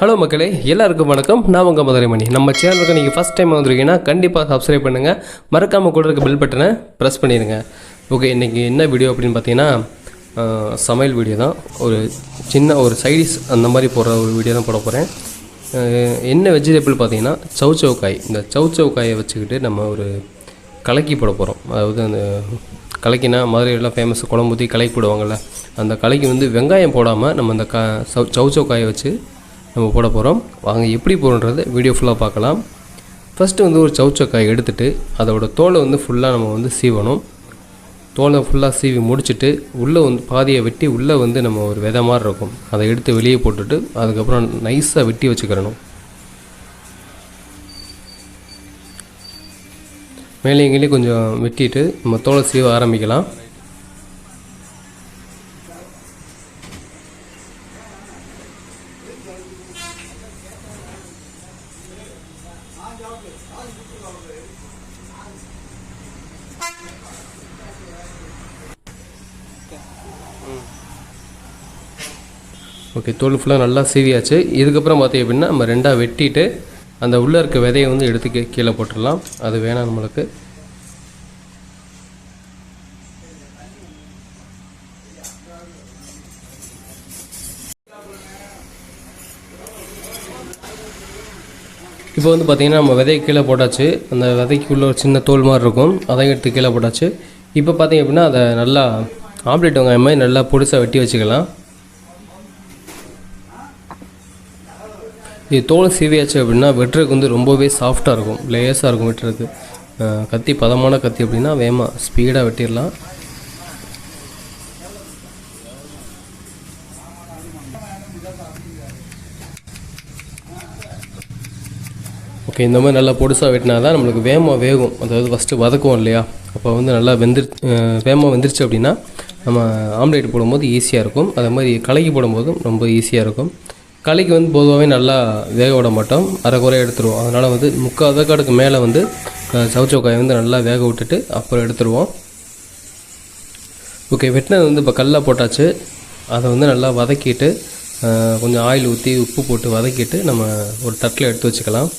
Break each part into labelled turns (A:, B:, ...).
A: Hello மக்களே, எல்லாருக்கும் வணக்கம். நான் உங்கள் மதுரைமணி. நம்ம சேனலுக்கு நீங்கள் ஃபஸ்ட் டைம் வந்துருக்கீங்கன்னா கண்டிப்பாக சப்ஸ்கிரைப் பண்ணுங்கள். மறக்காமல் கூட இருக்க பெல் பட்டனை ப்ரெஸ் பண்ணிடுங்க. ஓகே, இன்றைக்கி என்ன வீடியோ அப்படின்னு பார்த்தீங்கன்னா சமையல் வீடியோ தான். ஒரு சின்ன ஒரு சைடிஷ் அந்த மாதிரி போடுற ஒரு வீடியோ தான் போட போகிறேன். என்ன வெஜிடபிள் பார்த்தீங்கன்னா சவுச்சவுக்காய். இந்த சவுச்சவுக்காயை வச்சுக்கிட்டு நம்ம ஒரு கலக்கி போட போகிறோம். அதாவது அந்த கலக்கினா மதுரையெல்லாம் ஃபேமஸ் குழம்பு ஊற்றி கலக்கி போடுவாங்கள்ல, அந்த கலக்கி வந்து வெங்காயம் போடாமல் நம்ம அந்த சவுச்சவுக்காயை வச்சு நம்ம போட போகிறோம். வாங்க எப்படி போடுறது வீடியோ ஃபுல்லாக பார்க்கலாம். ஃபஸ்ட்டு வந்து ஒரு சவுச்சவுக்காய் எடுத்துகிட்டு அதோட தோலை வந்து ஃபுல்லாக நம்ம வந்து சீவணும். தோலை ஃபுல்லாக சீவி முடிச்சுட்டு உள்ளே வந்து பாதியை வெட்டி உள்ளே வந்து நம்ம ஒரு விதை மாதிரி இருக்கும், அதை எடுத்து வெளியே போட்டுட்டு அதுக்கப்புறம் நைஸாக வெட்டி வச்சுக்கிறணும். மேலே எங்கேயும் கொஞ்சம் வெட்டிட்டு நம்ம தோலை சீவ ஆரம்பிக்கலாம். ஓகே, தோல் ஃபுல்லாக நல்லா சீவியாச்சு. இதுக்கப்புறம் பார்த்தீங்க அப்படின்னா நம்ம ரெண்டாக வெட்டிட்டு அந்த உள்ளே இருக்க விதையை வந்து எடுத்து கீழே போட்டுடலாம். அது வேணாம் நம்மளுக்கு. இப்போ வந்து பார்த்திங்கன்னா நம்ம விதையை கீழே போட்டாச்சு. அந்த விதைக்கு உள்ள ஒரு சின்ன தோல் மாதிரி இருக்கும், அதை எடுத்து கீழே போட்டாச்சு. இப்போ பார்த்திங்க அப்படின்னா அதை நல்லா ஆம்லேட் வெங்காயம் மாதிரி நல்லா பொடிசாக வெட்டி வச்சுக்கலாம். இது தோல் சீவியாச்சு அப்படின்னா வெட்டுறதுக்கு வந்து ரொம்பவே சாஃப்டாக இருக்கும், லேஸாக இருக்கும் வெட்டுறதுக்கு. கத்தி பதமான கத்தி அப்படின்னா வேகமாக ஸ்பீடாக வெட்டிடலாம். ஓகே, இந்த மாதிரி நல்லா பொடிசாக வெட்டினா தான் நம்மளுக்கு வேகமாக வேகும். அதாவது ஃபஸ்ட்டு வதக்குவோம் இல்லையா, அப்போ வந்து நல்லா வேகமாக வெந்துருச்சு அப்படின்னா நம்ம ஆம்லேட் போடும்போது ஈஸியாக இருக்கும். அதே மாதிரி கலக்கி போடும்போதும் ரொம்ப ஈஸியாக இருக்கும். கலக்கி வந்து பொதுவாகவே நல்லா வேக விட மாட்டோம், அரைக்குறையாக எடுத்துருவோம். அதனால் வந்து முக்கால் வேக்காடுக்கு மேலே வந்து சவுச்சவுக்காயை வந்து நல்லா வேக விட்டுட்டு அப்புறம் எடுத்துருவோம். ஓகே, வெட்டினது வந்து இப்போ கல்லாக போட்டாச்சு. அதை வந்து நல்லா வதக்கிட்டு கொஞ்சம் ஆயில் ஊற்றி உப்பு போட்டு வதக்கிட்டு நம்ம ஒரு தட்டில் எடுத்து வச்சுக்கலாம்.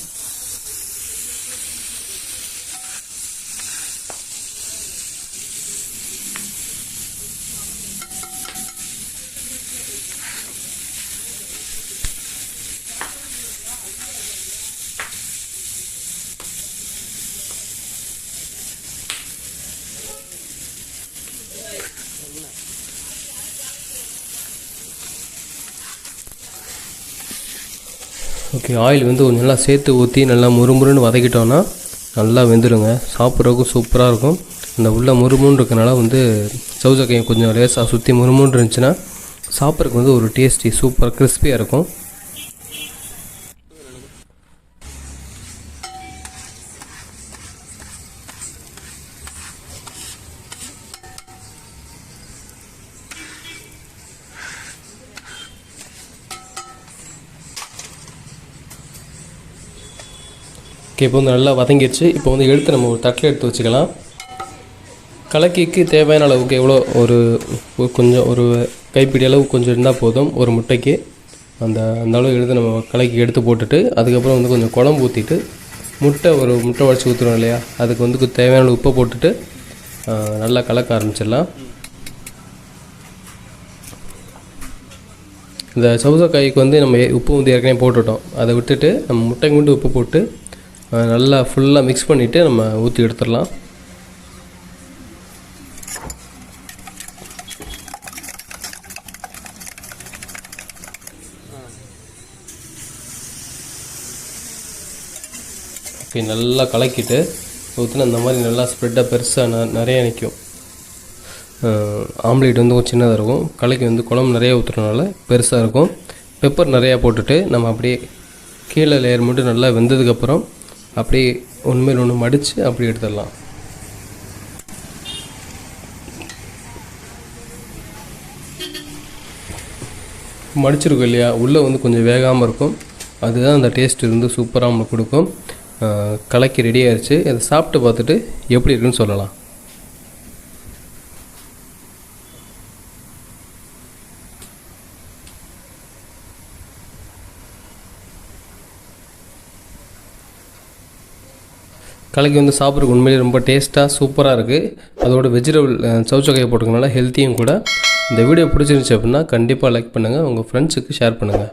A: ஓகே, ஆயில் வந்து கொஞ்சம் நல்லா சேர்த்து ஊற்றி நல்லா முறுமுறுன்னு வதக்கிட்டோன்னா நல்லா வெந்துடுங்க. சாப்பிட்றதுக்கும் சூப்பராக இருக்கும். அந்த உள்ள முறுமுன்னு இருக்கனால வந்து சவுச்சவுக்காய் கொஞ்சம் லேசாக சுற்றி முறுமுன்னு இருந்துச்சுன்னா சாப்பிட்றதுக்கு வந்து ஒரு டேஸ்டி சூப்பர் கிறிஸ்பியாக இருக்கும். ஓகே, இப்போ வந்து நல்லா வதங்கிடுச்சு. இப்போ வந்து எடுத்து நம்ம ஒரு தட்டில் எடுத்து வச்சுக்கலாம். கலக்கிக்கு தேவையான அளவுக்கு எவ்வளோ கொஞ்சம் ஒரு கைப்பிடி அளவு கொஞ்சம் இருந்தால் போதும் ஒரு முட்டைக்கு. அந்த அளவு எடுத்து நம்ம கலக்கி எடுத்து போட்டுட்டு அதுக்கப்புறம் வந்து கொஞ்சம் குழம்பு ஊற்றிட்டு ஒரு முட்டை உடச்சி ஊற்றுறோம் இல்லையா, அதுக்கு வந்து தேவையான உப்பை போட்டுட்டு நல்லா கலக்க ஆரம்பிச்சிடலாம். இந்த சவுச்சவுக்காய்க்கு வந்து நம்ம உப்பு வந்து ஏற்கனவே போட்டுட்டோம். அதை விட்டுட்டு நம்ம முட்டைக்கு மட்டும் உப்பு போட்டு நல்லா ஃபுல்லாக மிக்ஸ் பண்ணிவிட்டு நம்ம ஊற்றி எடுத்துடலாம். ஓகே, நல்லா கலக்கிட்டு ஊற்றினா இந்த மாதிரி நல்லா ஸ்ப்ரெட்டாக பெருசாக நிறைய நிற்கும். ஆம்லேட் வந்து கொஞ்சம் சின்னதாக இருக்கும், கலக்கி வந்து குழம்பு நிறையா ஊற்றுறதுனால பெருசாக இருக்கும். பெப்பர் நிறையா போட்டுட்டு நம்ம அப்படியே கீழே லேயர் மட்டும் நல்லா வெந்ததுக்கப்புறம் அப்படியே ஒன்றுமேல் ஒன்று மடித்து அப்படி எடுத்துடலாம். மடிச்சிருக்கும் இல்லையா, உள்ளே வந்து கொஞ்சம் வேகாமல் இருக்கும். அதுதான் அந்த டேஸ்ட் இருந்து சூப்பராக நம்மளுக்கு கொடுக்கும். கலக்கி ரெடி ஆயிடுச்சு. அதை சாப்பிட்டு பார்த்துட்டு எப்படி இருக்குன்னு சொல்லலாம். கலக்கி வந்து சாப்பிட்றதுக்கு உண்மையிலே ரொம்ப டேஸ்ட்டாக சூப்பராக இருக்குது. அதோட வெஜிடபிள் சவுச்சக்கையை போட்டுக்கனால ஹெல்த்தியும் கூட. இந்த வீடியோ பிடிச்சிருந்துச்சி அப்படின்னா கண்டிப்பாக லைக் பண்ணுங்கள், உங்கள் ஃப்ரெண்ட்ஸுக்கு ஷேர் பண்ணுங்கள்.